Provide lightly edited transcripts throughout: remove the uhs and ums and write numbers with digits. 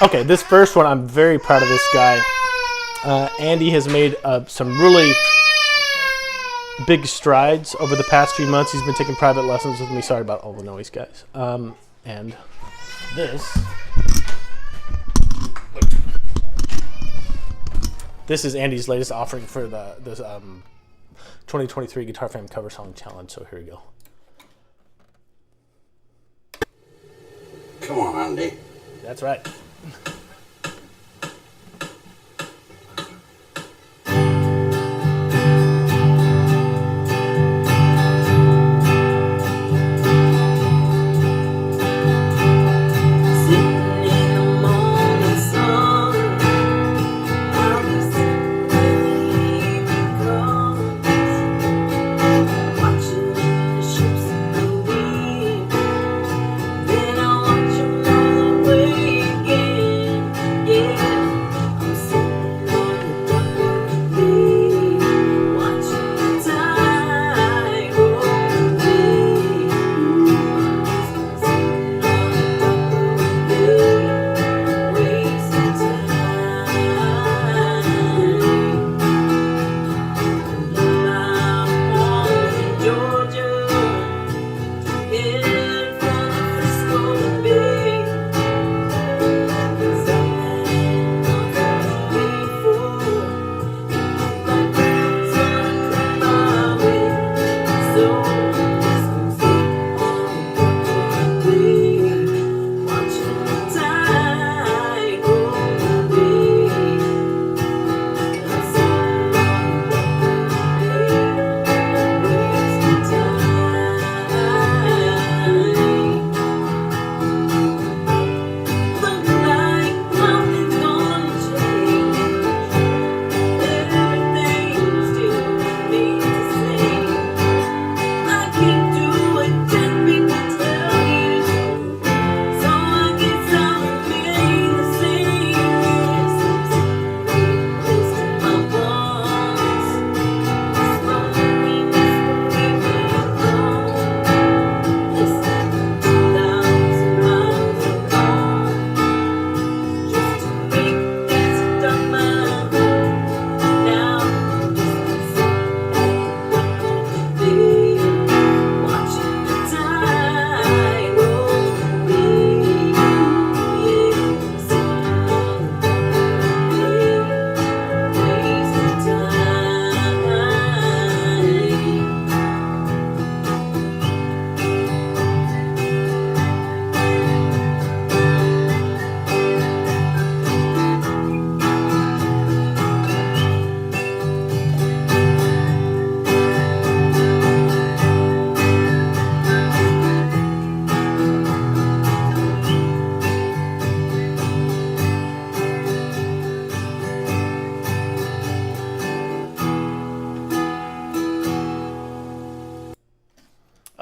Okay, this first one, I'm very proud of this guy. Andy has made some really big strides over the past few months. He's been taking private lessons with me. Sorry about all the noise, guys. And this is Andy's latest offering for the 2023 Guitar Fam Cover Song Challenge. So here we go. Come on, Andy. That's right.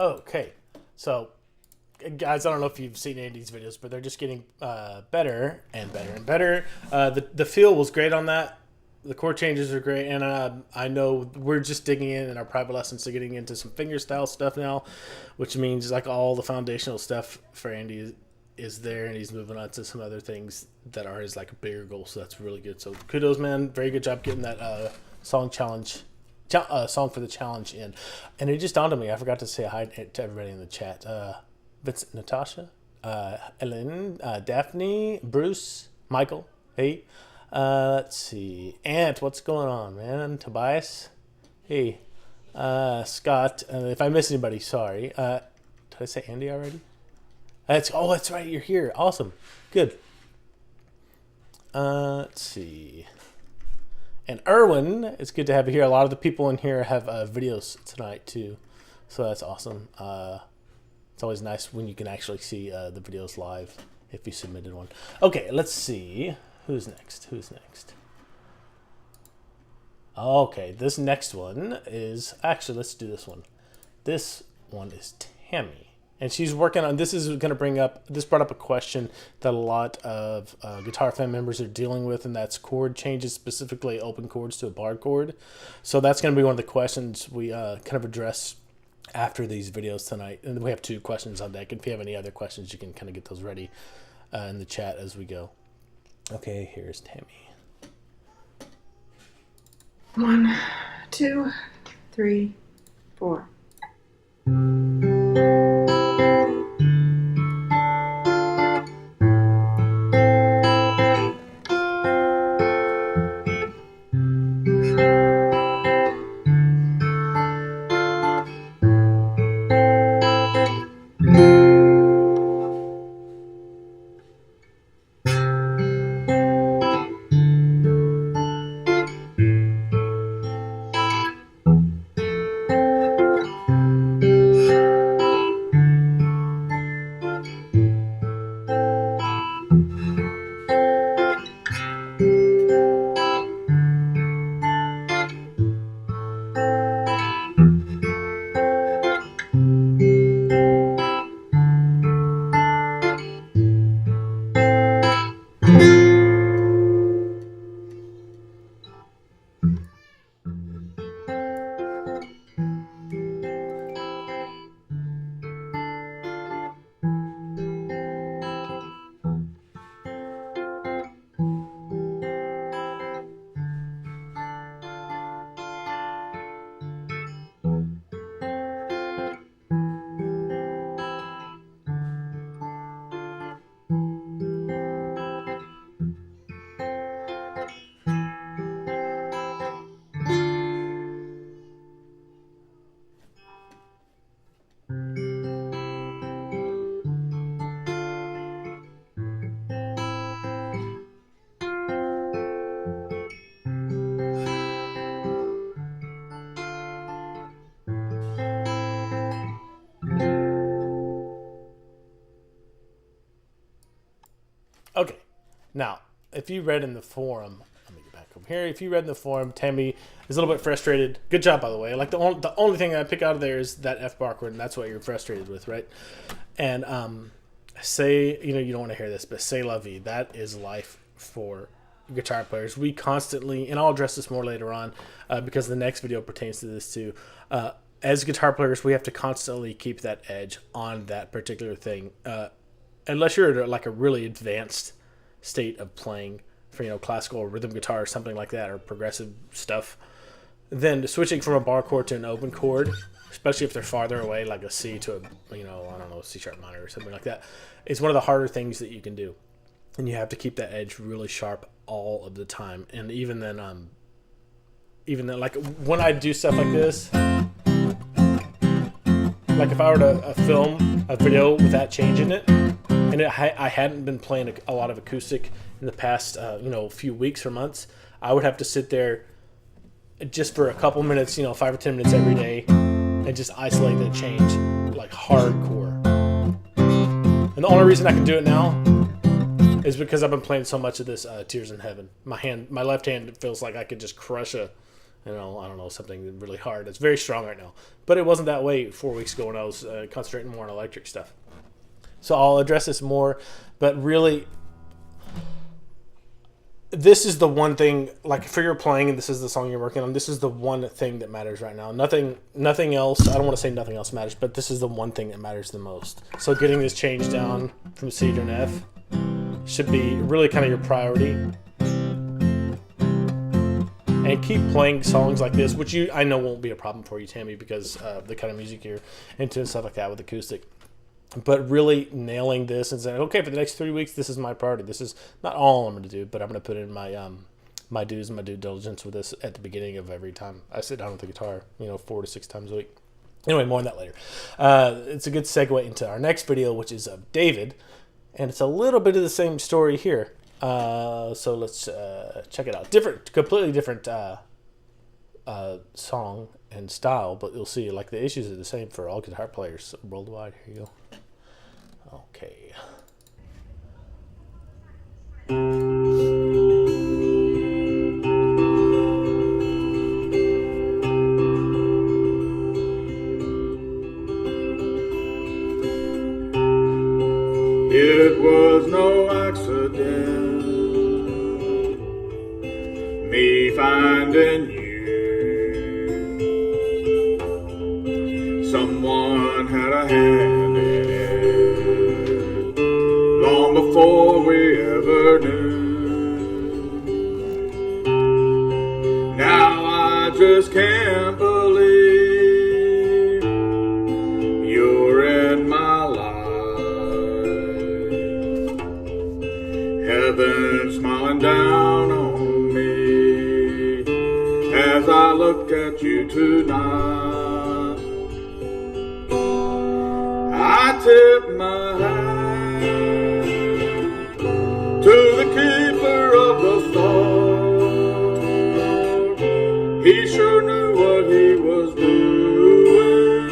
Okay, so guys, I don't know if you've seen Andy's videos, but they're just getting better and better and better. The feel was great on that. The chord changes are great, and I know we're just digging in our private lessons to getting into some fingerstyle stuff now, which means like all the foundational stuff for Andy is there, and he's moving on to some other things that are his like bigger goals. So that's really good. So kudos, man! Very good job getting that song for the challenge in. And it just dawned on me, I forgot to say hi to everybody in the chat. Vincent, Natasha, Ellen, Daphne, Bruce, Michael, hey. Let's see. Ant, what's going on, man? Tobias, hey. Scott, if I miss anybody, sorry. Did I say Andy already? That's right, you're here. Awesome. Good. Let's see. And Erwin, it's good to have you here. A lot of the people in here have videos tonight too, so that's awesome. It's always nice when you can actually see the videos live if you submitted one. Okay, let's see. Who's next? Okay, this next one is... Actually, let's do this one. This one is Tammy. And she's working on... This is going to bring up... This brought up a question that a lot of Guitar Fan members are dealing with, and that's chord changes, specifically open chords to a barred chord. So that's going to be one of the questions we kind of address after these videos tonight. And we have 2 questions on deck. If you have any other questions, you can kind of get those ready in the chat as we go. Okay, here's Tammy. 1, 2, 3, 4. Okay, now if you read in the forum, let me get back over here. If you read in the forum, Tammy is a little bit frustrated. Good job, by the way. Like the only thing I pick out of there is that F bar chord, and that's what you're frustrated with, right? And say you don't want to hear this, but say la vie. That is life for guitar players. We constantly, and I'll address this more later on, because the next video pertains to this too. As guitar players, we have to constantly keep that edge on that particular thing. Unless you're at like a really advanced state of playing for classical or rhythm guitar or something like that, or progressive stuff, then switching from a bar chord to an open chord, especially if they're farther away, like a C to a I don't know, C sharp minor or something like that, is one of the harder things that you can do, and you have to keep that edge really sharp all of the time. And even then, like when I do stuff like this, like if I were to film a video with that change in it, and I hadn't been playing a lot of acoustic in the past, few weeks or months, I would have to sit there just for a couple minutes, 5 or 10 minutes every day, and just isolate that change like hardcore. And the only reason I can do it now is because I've been playing so much of this Tears in Heaven. My left hand feels like I could just crush I don't know, something really hard. It's very strong right now. But it wasn't that way 4 weeks ago when I was concentrating more on electric stuff. So I'll address this more, but really, this is the one thing, like for your playing, and this is the song you're working on, this is the one thing that matters right now. Nothing else, I don't want to say nothing else matters, but this is the one thing that matters the most. So getting this change down from C to an F should be really kind of your priority. And keep playing songs like this, which I know won't be a problem for you, Tammy, because the kind of music you're into and stuff like that with acoustic. But really nailing this and saying, okay, for the next 3 weeks, this is my priority. This is not all I'm going to do, but I'm going to put in my dues and my due diligence with this at the beginning of every time I sit down with the guitar, 4 to 6 times a week. Anyway, more on that later. It's a good segue into our next video, which is of David, and it's a little bit of the same story here. So let's check it out. Completely different song and style, but you'll see like the issues are the same for all guitar players worldwide. Here you go. Okay. It was no accident, me finding you. Someone had a hand in it long before we ever knew. just can't believe you're in my life. Heaven smiling down on me as I look at you tonight. I tip my hat to the keeper of the stars. He sure knew what he was doing.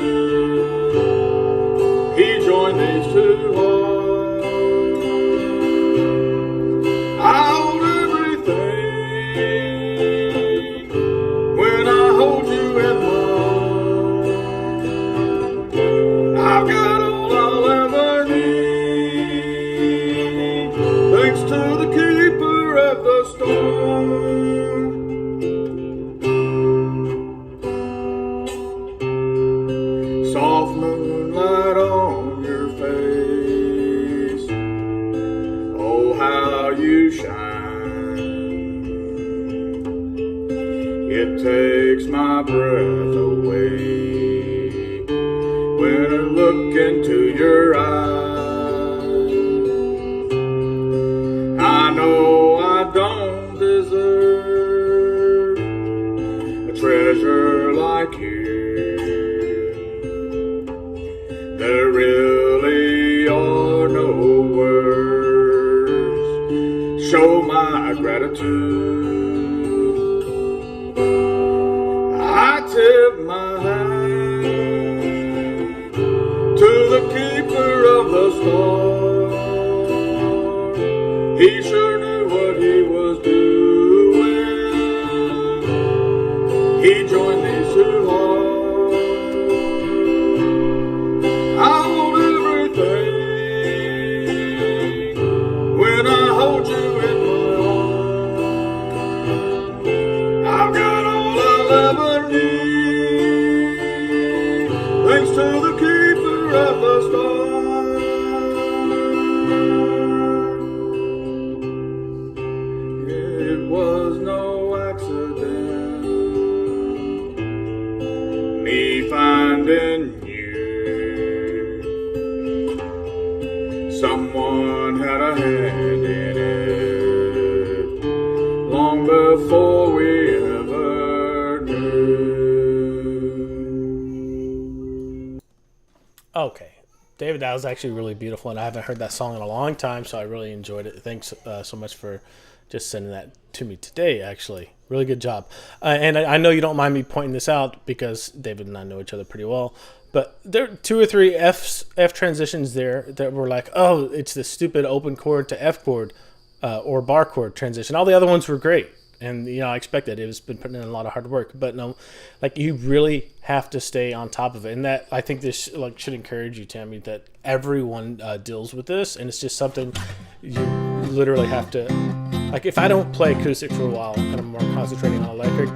He joined these two hearts. I hold everything when I hold you in my arms. I've got all I'll ever need, thanks to the keeper of the storm. Soft moonlight on your face, oh how you shine. It takes my breath away when I look into your eyes. I know I don't deserve a treasure like you. There really are no words show my gratitude. I tip my hat to the keeper of the stars. He sure knew what he was doing. He joined these two hearts. I hold everything when I hold you in my arms. I've got all I'll ever need, thanks to the keeper of the stars. It was no accident, me finding you. Someone had a hand in it long before we ever knew. Okay, David, that was actually really beautiful, and I haven't heard that song in a long time, so I really enjoyed it. Thanks so much for just sending that to me today, actually. Really good job. And I know you don't mind me pointing this out because David and I know each other pretty well, but there are 2 or 3 F transitions there that were like, oh, it's this stupid open chord to F chord or bar chord transition. All the other ones were great. And, I expected it. It's been putting in a lot of hard work. But, no, you really have to stay on top of it. And that, I think this should encourage you, Tammy, that everyone deals with this. And it's just something you literally have to, if I don't play acoustic for a while and I'm more concentrating on electric,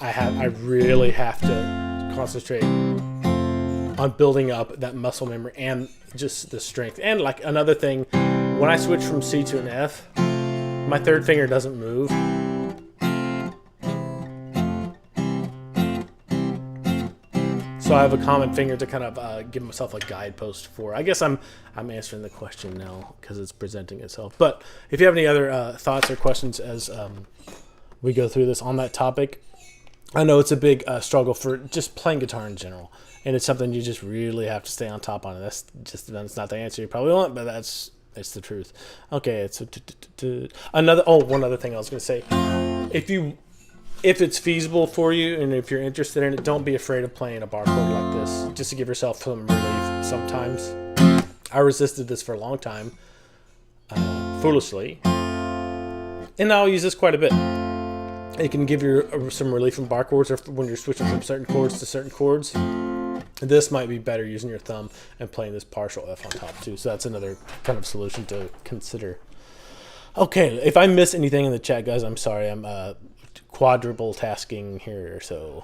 I really have to concentrate on building up that muscle memory and just the strength. And, another thing, when I switch from C to an F, my third finger doesn't move. So I have a common finger to kind of give myself a guidepost for. I guess I'm answering the question now because it's presenting itself. But if you have any other thoughts or questions as we go through this on that topic, I know it's a big struggle for just playing guitar in general. And it's something you just really have to stay on top on. That's not the answer you probably want, but it's the truth. Okay, it's one other thing I was going to say. If it's feasible for you and if you're interested in it, don't be afraid of playing a bar chord like this, just to give yourself some relief sometimes. I resisted this for a long time, foolishly, and now I'll use this quite a bit. It can give you some relief from bar chords, or when you're switching from certain chords to certain chords. This might be better using your thumb and playing this partial F on top too. So that's another kind of solution to consider. Okay, if I miss anything in the chat, guys, I'm sorry. I'm quadruple tasking here, so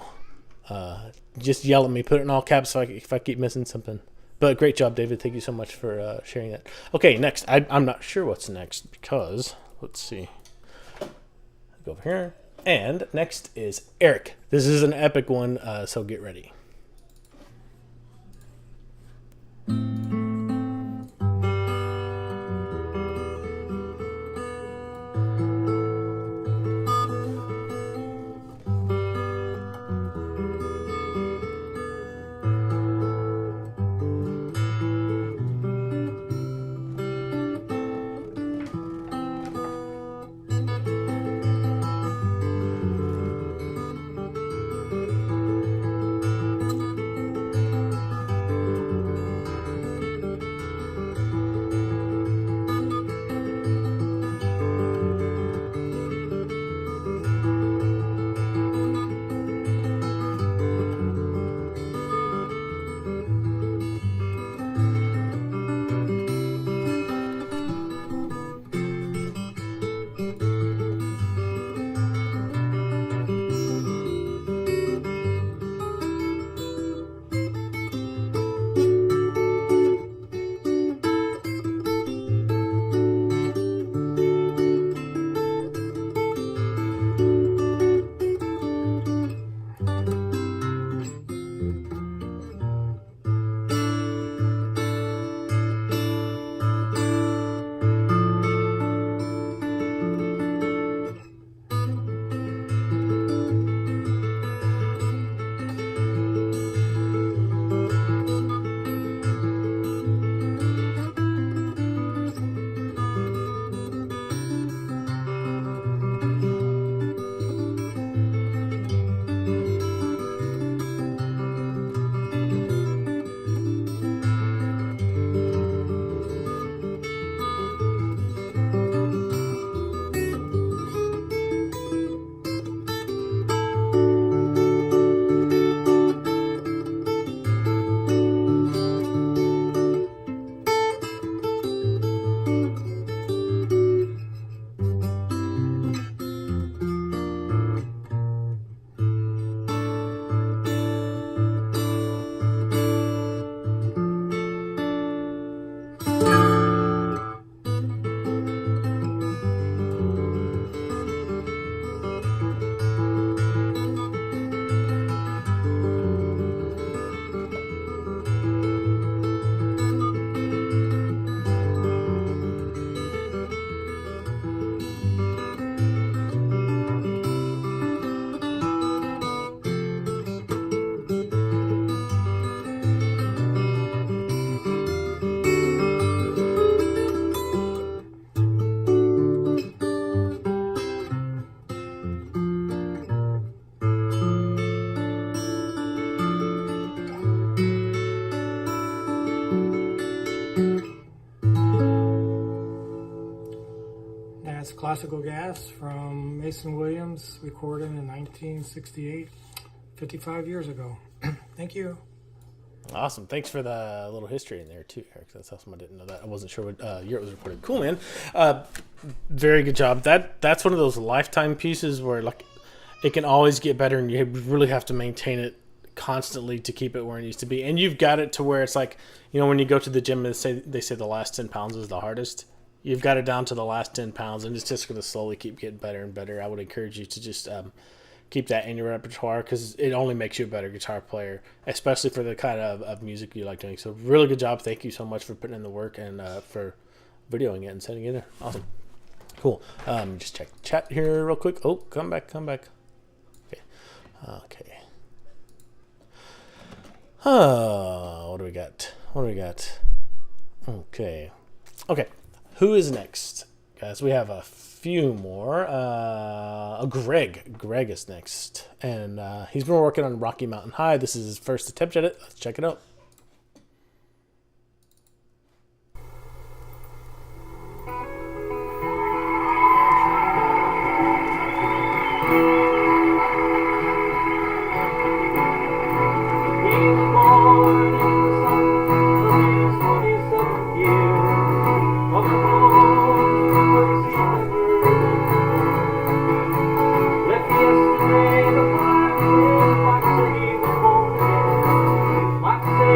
just yell at me. Put it in all caps if I keep missing something. But great job, David. Thank you so much for sharing that. Okay, next. I'm not sure what's next because, let's see. Go over here. And next is Eric. This is an epic one, so get ready. That's Classical Gas from Mason Williams, recorded in 1968, 55 years ago. Thank you. Awesome. Thanks for the little history in there too, Eric. That's awesome. I didn't know that. I wasn't sure what year it was recorded. Cool, man. Very good job. That's one of those lifetime pieces where like it can always get better, and you really have to maintain it constantly to keep it where it needs to be. And you've got it to where it's like, you know, when you go to the gym and they say the last 10 pounds is the hardest. You've got it down to the last 10 pounds, and it's just going to slowly keep getting better and better. I would encourage you to just keep that in your repertoire, because it only makes you a better guitar player, especially for the kind of music you like doing. So really good job. Thank you so much for putting in the work and for videoing it and sending it in there. Awesome. Cool. Just check the chat here real quick. Oh, come back. Okay. What do we got? Okay. Who is next? Guys, we have a few more. Greg is next. And he's been working on Rocky Mountain High. This is his first attempt at it. Let's check it out. Yesterday the fire was like say the morning, like say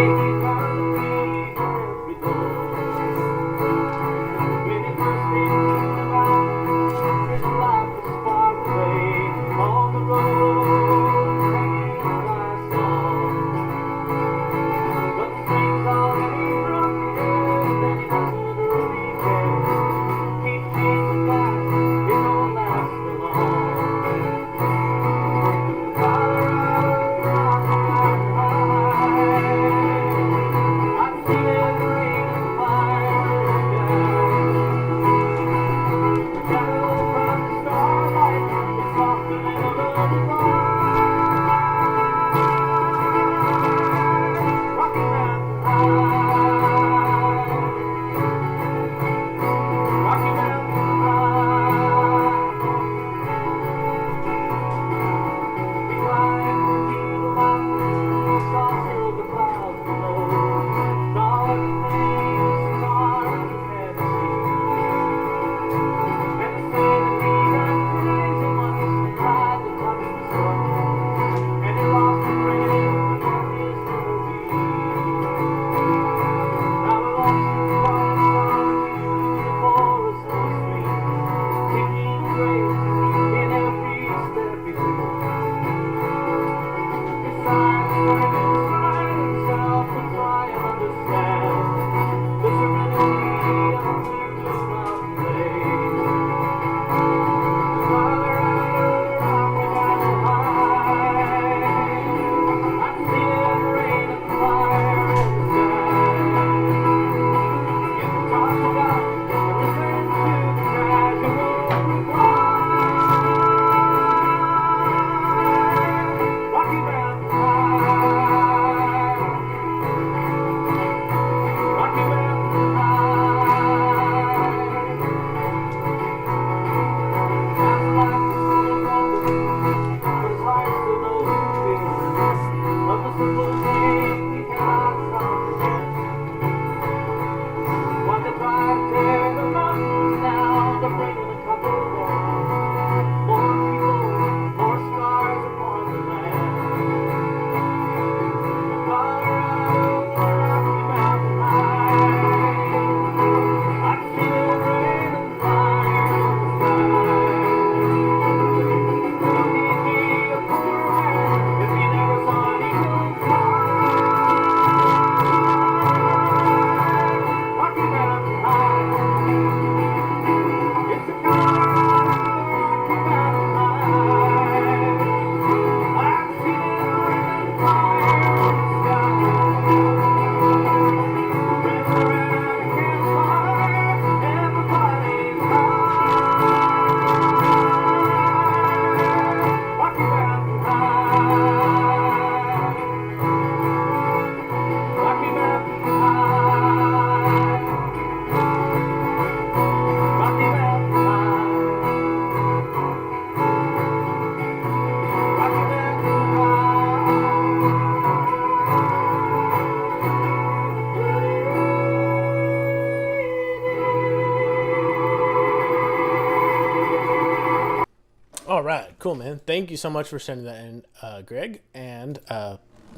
All right, cool, man. Thank you so much for sending that in, Greg, and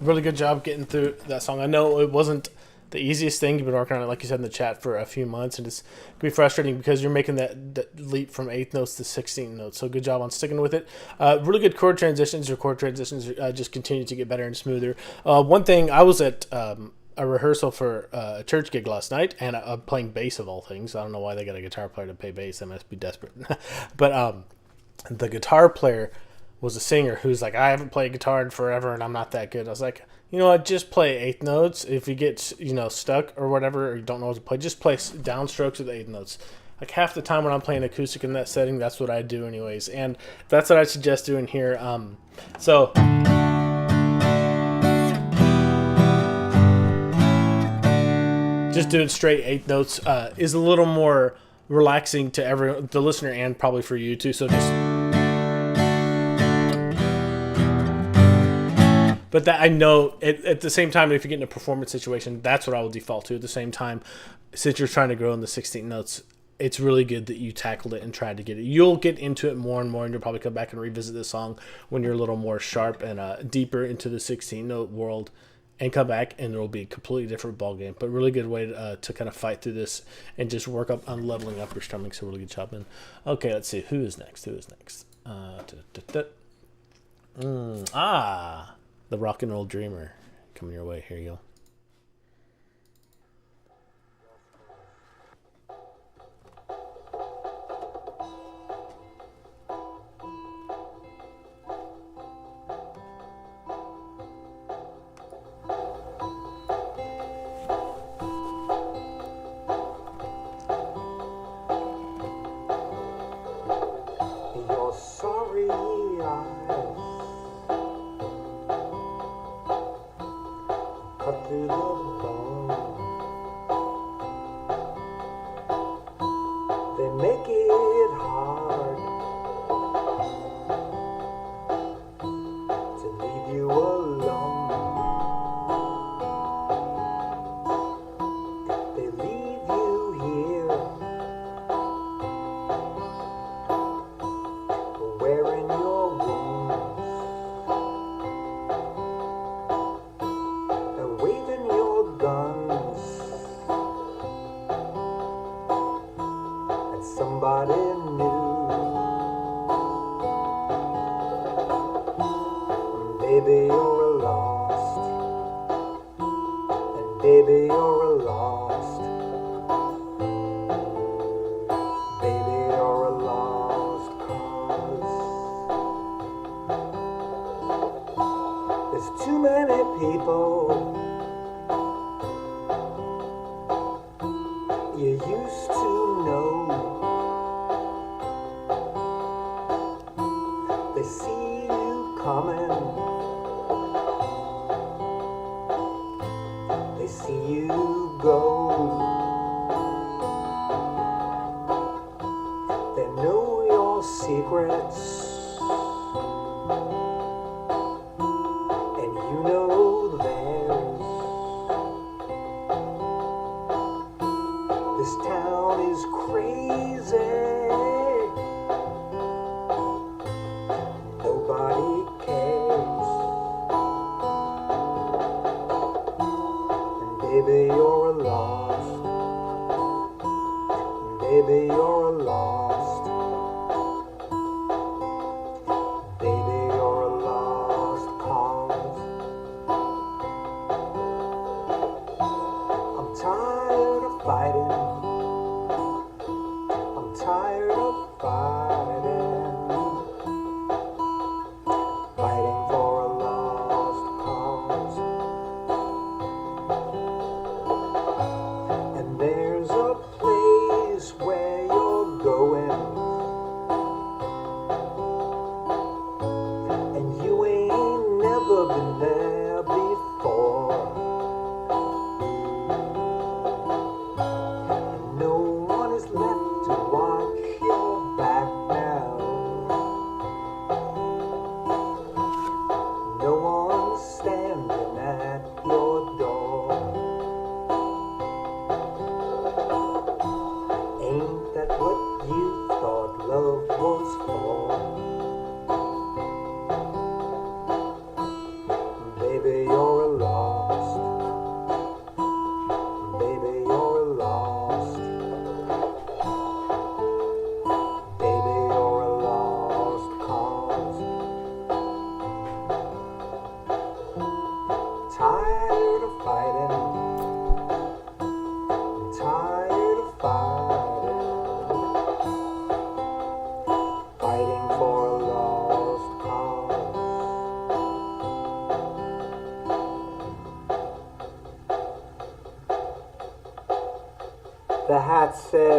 really good job getting through that song. I know it wasn't the easiest thing. You've been working on it, like you said in the chat, for a few months, and it's gonna be frustrating because you're making that leap from 8th notes to 16th notes. So good job on sticking with it. Really good chord transitions. Your chord transitions just continue to get better and smoother. One thing, I was at a rehearsal for a church gig last night, and I'm playing bass of all things. I don't know why they got a guitar player to play bass. They must be desperate. But the guitar player was a singer who's like, I haven't played guitar in forever and I'm not that good. I was like, you know what, just play 8th notes. If you get, stuck or whatever, or you don't know what to play, just play downstrokes with 8th notes. Like half the time when I'm playing acoustic in that setting, that's what I do anyways. And that's what I suggest doing here. So just doing straight 8th notes is a little more relaxing to the listener, and probably for you too. So just, but that, I know at the same time, if you get in a performance situation, that's what I will default to. At the same time, since you're trying to grow in the 16th notes, it's really good that you tackled it and tried to get it. You'll get into it more and more, and you'll probably come back and revisit this song when you're a little more sharp and deeper into the 16th note world, and come back and it'll be a completely different ball game. But really good way to kind of fight through this and just work up on leveling up your strumming. So really good job, man. Okay, let's see who is next. The Rock and Roll Dreamer coming your way. Here you go. Your sorry eyes cut through the bone. They make it hard to leave you alone. They leave you here, wearing your wounds and waving your guns at somebody new. And baby, you're lost, and baby, you're lost. Baby, you're a lost cause. There's too many people you used to know. They see you coming, they see you go. They know your secrets, and you know theirs. This town is crazy. Nobody cares. And baby, you're lost. And baby, you're lost. Baby, you're a lost cause. I'm tired of fighting. I'm tired of fighting. Fighting for a lost cause. And there's a place where you're going, and you ain't never been there before. And no one is left to watch your back.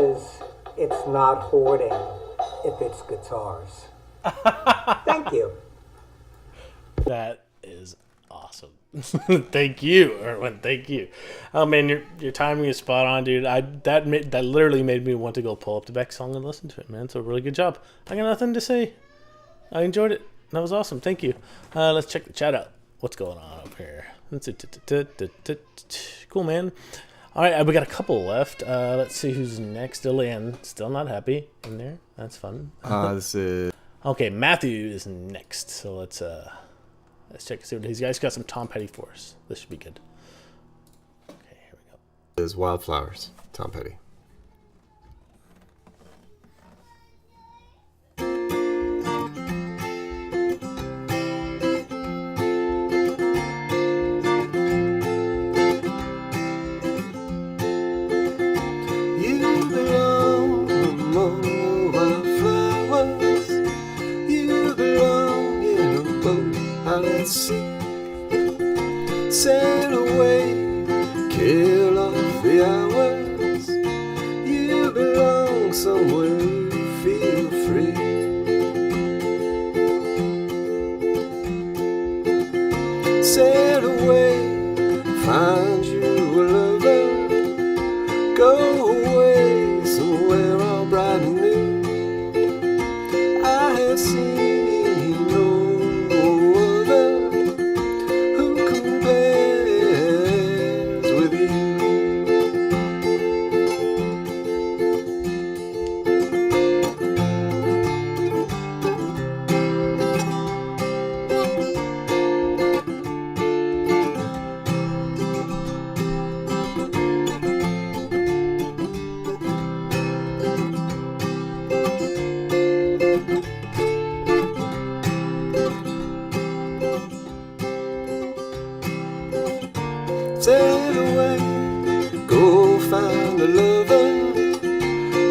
says it's not hoarding if it's guitars. Thank you. That is awesome. Thank you, Erwin. Thank you. Oh man, your timing is spot on, dude. That literally made me want to go pull up the Beck song and listen to it, man. So really good job. I got nothing to say. I enjoyed it. That was awesome. Thank you. Let's check the chat out. What's going on up here? Cool, man. All right, we got a couple left. Let's see who's next. Dylan, still not happy in there. That's fun. This is Okay, Matthew is next. So let's check and see what he's got. He's got some Tom Petty for us. This should be good. Okay, here we go. is Wildflowers, Tom Petty. You belong among the wildflowers. You belong in a boat out at sea. Sail away, kill off the hours. You belong somewhere you feel free. Sail away, find you a lover. Go away somewhere all bright and new. I have seen no other who compares with you. Sail away, go find a lover.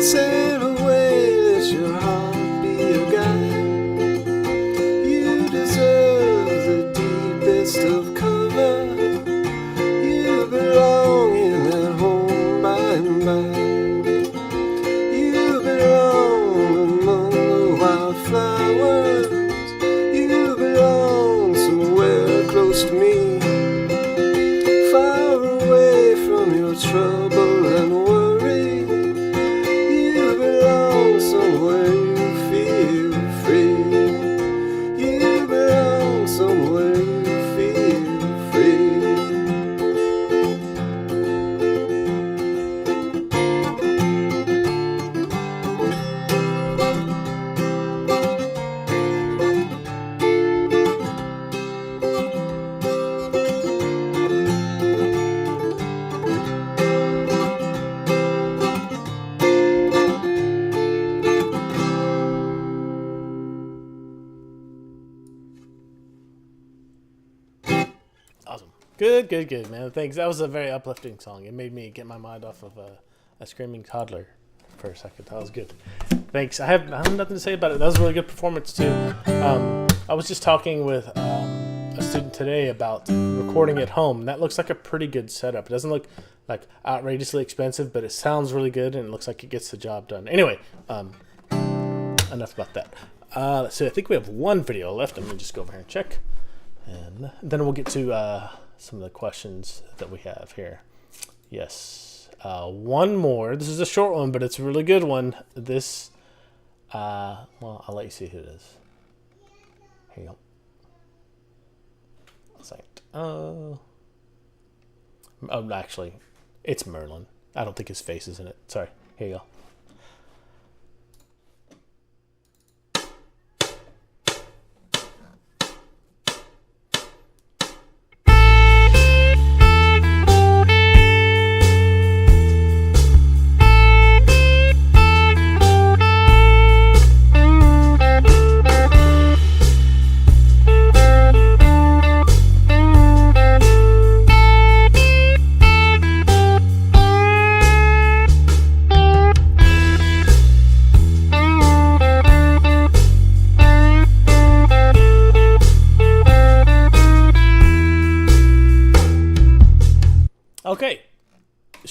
Sail away, let your heart be your guide. You deserve the deepest of cover. You belong in that home by and by. You belong among the wildflowers. You belong somewhere close to me. Far away from your trouble and worry. You belong somewhere you feel free. You belong somewhere you feel free. Awesome. Good, man. Thanks. That was a very uplifting song. It made me get my mind off of a screaming toddler for a second. That was good. Thanks. I have nothing to say about it. That was a really good performance too. I was just talking with a student today about recording at home. That looks like a pretty good setup. It doesn't look like outrageously expensive, but it sounds really good and it looks like it gets the job done. Anyway, enough about that. Let's see. I think we have one video left. I'm gonna just go over here and check. And then we'll get to some of the questions that we have here. Yes. One more. This is a short one, but it's a really good one. This, well, I'll let you see who it is. Here you go. One second. Oh, actually, it's Merlin. I don't think his face is in it. Sorry. Here you go.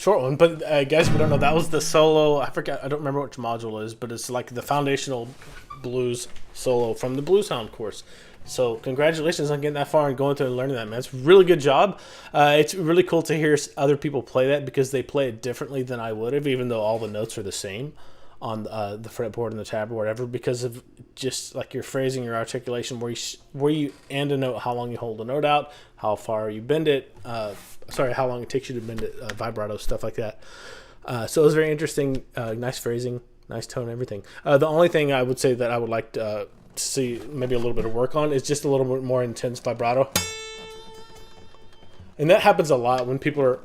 short one. But guys, if you don't know, that was the solo. I forgot. I don't remember which module it is, but it's like the foundational blues solo from the Blueshound course. So congratulations on getting that far and going through and learning that, man. It's a really good job. It's really cool to hear other people play that because they play it differently than I would have, even though all the notes are the same on the fretboard and the tab or whatever, because of just like your phrasing, your articulation, where you end a note, how long you hold a note out, how far you bend it, how long it takes you to bend it, vibrato, stuff like that. So it was very interesting, nice phrasing, nice tone, everything. The only thing I would say that I would like to see maybe a little bit of work on is just a little bit more intense vibrato. And that happens a lot when people are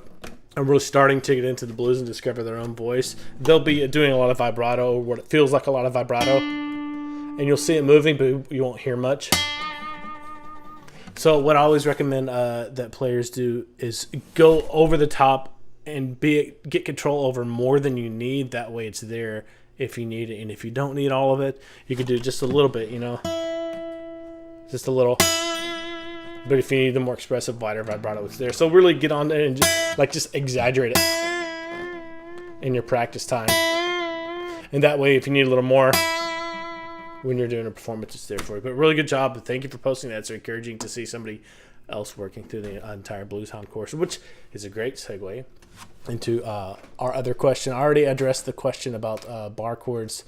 really starting to get into the blues and discover their own voice. They'll be doing a lot of vibrato, or what it feels like a lot of vibrato, and you'll see it moving, but you won't hear much. So what I always recommend that players do is go over the top and get control over more than you need. That way it's there if you need it, and if you don't need all of it, you can do just a little bit, just a little. But if you need the more expressive, wider vibrato, it's there. So really get on there and just exaggerate it in your practice time. And that way, if you need a little more when you're doing a performance, it's there for you. But really good job. Thank you for posting that. It's encouraging to see somebody else working through the entire Blueshound course, which is a great segue into our other question. I already addressed the question about bar chords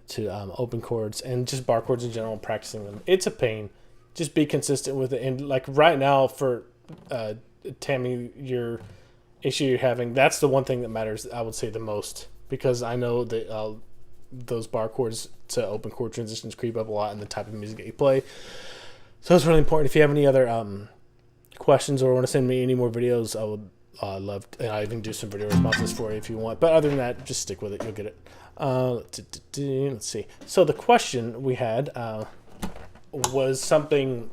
to open chords and just bar chords in general, practicing them. It's a pain. Just be consistent with it. And like right now for Tammy, your issue you're having, that's the one thing that matters, I would say, the most, because I know that those bar chords to open chord transitions creep up a lot in the type of music that you play. So it's really important. If you have any other questions or want to send me any more videos, I would love to, and I even do some video responses for you if you want. But other than that, just stick with it. You'll get it. Let's see. So the question we had was something.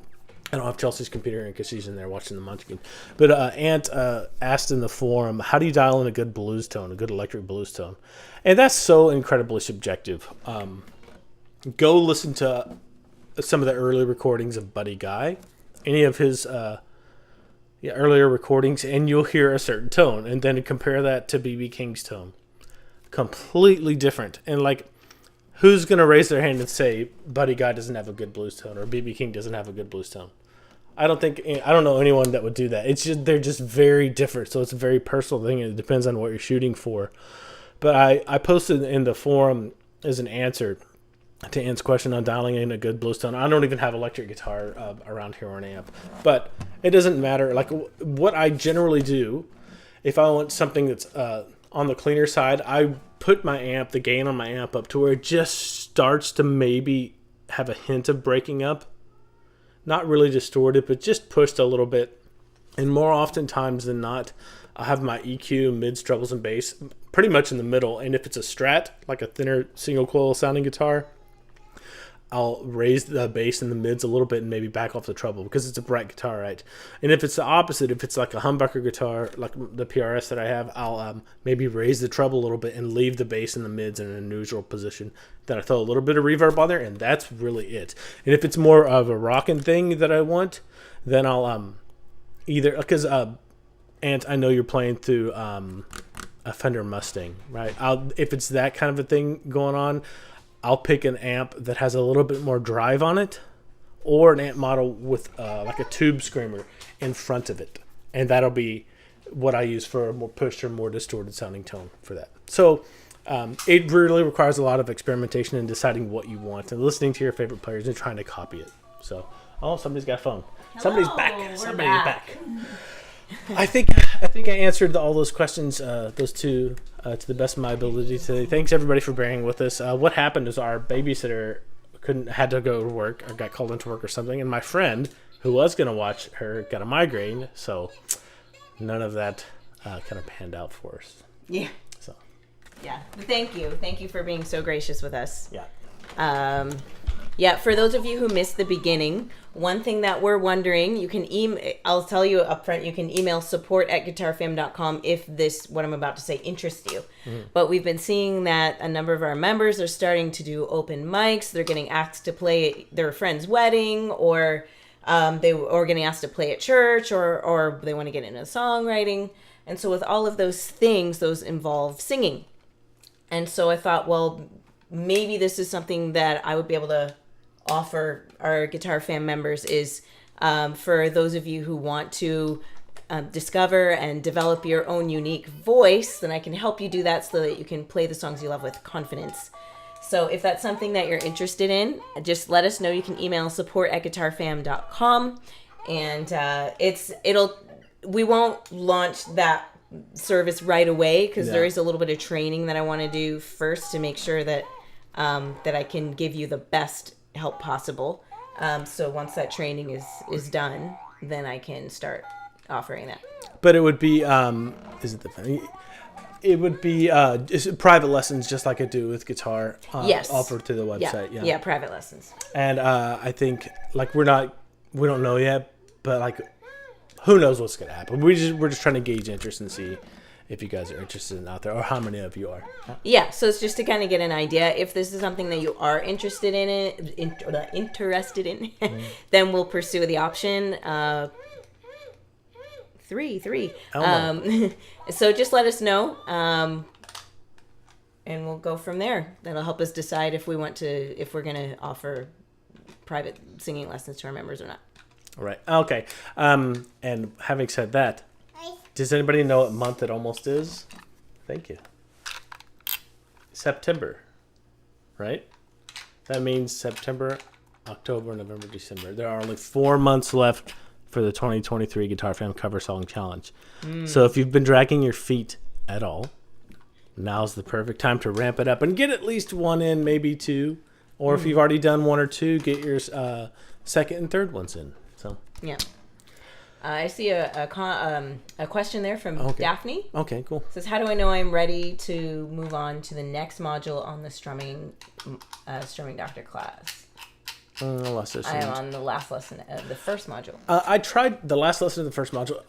I don't have Chelsea's computer in because she's in there watching the Munchkin. But Ant asked in the forum, how do you dial in a good blues tone, a good electric blues tone? And that's so incredibly subjective. Go listen to some of the early recordings of Buddy Guy, any of his earlier recordings, and you'll hear a certain tone. And then compare that to B.B. King's tone. Completely different. And like, who's going to raise their hand and say Buddy Guy doesn't have a good blues tone or B.B. King doesn't have a good blues tone? I don't know anyone that would do that. It's just, they're just very different. So it's a very personal thing. It depends on what you're shooting for. But I posted in the forum as an answer to Ant's question on dialing in a good blues tone. I don't even have electric guitar around here or an amp, but it doesn't matter. Like what I generally do, if I want something that's on the cleaner side, I put my amp, the gain on my amp up to where it just starts to maybe have a hint of breaking up. Not really distorted, but just pushed a little bit. And more oftentimes than not, I have my EQ, mids, trebles, and bass pretty much in the middle. And if it's a Strat, like a thinner single coil sounding guitar, I'll raise the bass in the mids a little bit and maybe back off the treble because it's a bright guitar, right? And if it's the opposite, if it's like a humbucker guitar, like the PRS that I have, I'll maybe raise the treble a little bit and leave the bass in the mids in a neutral position. Then I throw a little bit of reverb on there, and that's really it. And if it's more of a rockin' thing that I want, then I'll either, because Ant, I know you're playing through a Fender Mustang, right? If it's that kind of a thing going on, I'll pick an amp that has a little bit more drive on it, or an amp model with like a tube screamer in front of it, and that'll be what I use for a more pushed or more distorted sounding tone for that. So it really requires a lot of experimentation and deciding what you want and listening to your favorite players and trying to copy it. So, oh, somebody's got a phone. Hello, somebody's back. Somebody's back. back. I think I answered all those questions, those two, to the best of my ability today. Thanks everybody for bearing with us. What happened is our babysitter had to go to work or got called into work or something, and my friend who was going to watch her got a migraine, so none of that kind of panned out for us. Yeah. So. Yeah. But thank you for being so gracious with us. Yeah. Yeah, for those of you who missed the beginning, one thing that we're wondering, you can I'll tell you up front, you can email support@guitarfam.com if this, what I'm about to say, interests you. Mm. But we've been seeing that a number of our members are starting to do open mics. They're getting asked to play at their friend's wedding, or getting asked to play at church, or they want to get into songwriting. And so with all of those things, those involve singing. And so I thought, well, maybe this is something that I would be able to offer our Guitar Fam members is for those of you who want to discover and develop your own unique voice, then I can help you do that so that you can play the songs you love with confidence. So if that's something that you're interested in, just let us know. You can email support@guitarfam.com, and we won't launch that service right away because there is a little bit of training that I want to do first to make sure that that I can give you the best help possible. So once that training is done, then I can start offering that. But it would be it would be private lessons, just like I do with guitar. Yes. Offered through the website. Yeah, private lessons. And I think like we don't know yet, but like who knows what's gonna happen. We're just trying to gauge interest and see if you guys are interested in out there or how many of you are. Yeah, so it's just to kind of get an idea. If this is something that you are interested in, then we'll pursue the option. Three. So just let us know, and we'll go from there. That'll help us decide if we're going to offer private singing lessons to our members or not. All right. Okay. And having said that, does anybody know what month it almost is? Thank you. September, right? That means September, October, November, December. There are only 4 months left for the 2023 Guitar Fam Cover Song Challenge. So if you've been dragging your feet at all, now's the perfect time to ramp it up and get at least one in, maybe two. Or if you've already done one or two, get your second and third ones in. So yeah. I see a question there from Daphne. Okay, cool. It says, how do I know I'm ready to move on to the next module on the strumming doctor class? I am on the last lesson of the first module. I tried the last lesson of the first module.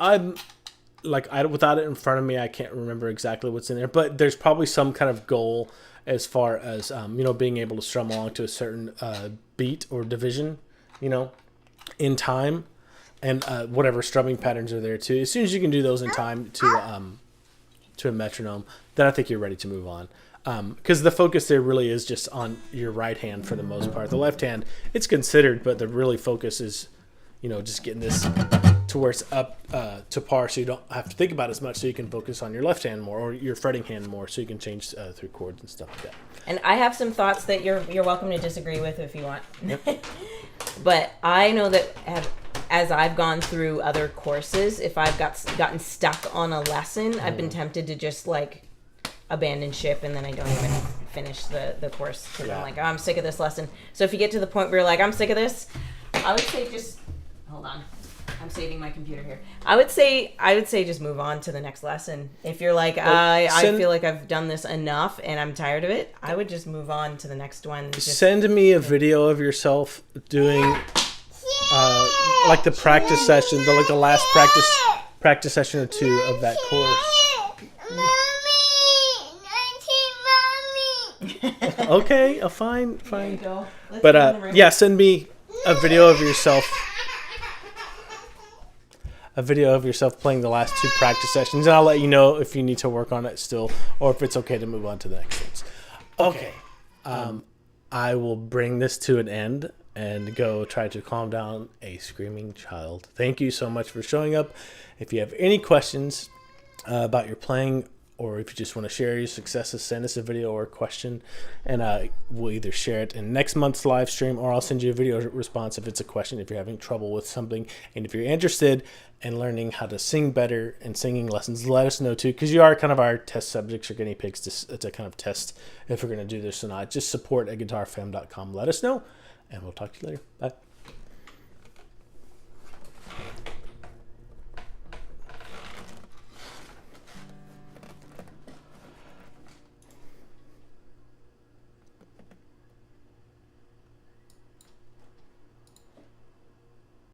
Without it in front of me, I can't remember exactly what's in there. But there's probably some kind of goal as far as being able to strum along to a certain beat or division, in time, and whatever strumming patterns are there too. As soon as you can do those in time to a metronome, then I think you're ready to move on. Because the focus there really is just on your right hand for the most part. The left hand, it's considered, but the really focus is, just getting this to where it's up to par, so you don't have to think about it as much, so you can focus on your left hand more or your fretting hand more, so you can change through chords and stuff like that. And I have some thoughts that you're welcome to disagree with if you want. Yep. But I know that as I've gone through other courses, if I've gotten stuck on a lesson, I've been tempted to just abandon ship, and then I don't even finish the course because I'm like, I'm sick of this lesson. So if you get to the point where you're like, I'm sick of this, I would say just hold on. I'm saving my computer here. I would say just move on to the next lesson. If you're like, I feel like I've done this enough and I'm tired of it, I would just move on to the next one. Send me a video of yourself doing the practice session, the last practice session or two of that course. Okay, fine. There you go. But send me a video of yourself. A video of yourself playing the last two practice sessions, and I'll let you know if you need to work on it still, or if it's okay to move on to the next ones. Okay. I will bring this to an end and go try to calm down a screaming child. Thank you so much for showing up. If you have any questions about your playing, or if you just want to share your successes, send us a video or a question, and we'll either share it in next month's live stream, or I'll send you a video response if it's a question, if you're having trouble with something. And if you're interested in learning how to sing better and singing lessons, let us know too, because you are kind of our test subjects or guinea pigs to kind of test if we're going to do this or not. Just support@guitarfam.com. Let us know, and we'll talk to you later. Bye.